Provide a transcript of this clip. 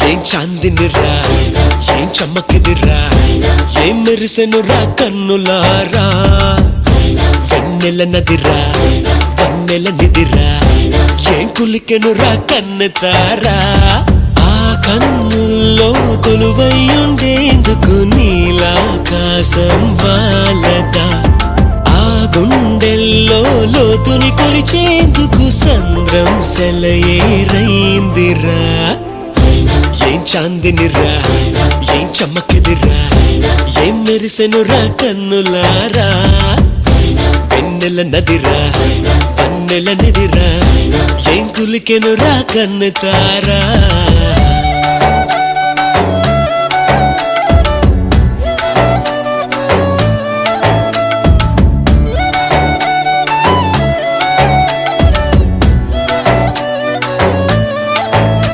ఏం చాందినిరా ఏం చమ్మకిదిరా ఏం మెరిసెనురా కన్నులారా వెన్నెల నదిరా వన్నెల నిదిరా ఏం కులికెనురా కన్నెతారా ఆ కన్నుల్లో కొలువయ్యుండేందుకు నీలాకాశం వాలదా ఆ గుండెల్లో లోతుని కొలిచేందుకు సంద్రం సెలయేరైందిరా ఏం చాందినిరా ఏం చమ్మకిదిరా ఏం మెరిసెనురా కన్నులారా వెన్నెల నదిరా వన్నెల నిదిరా ఏం కులికెనురా కన్నెతారా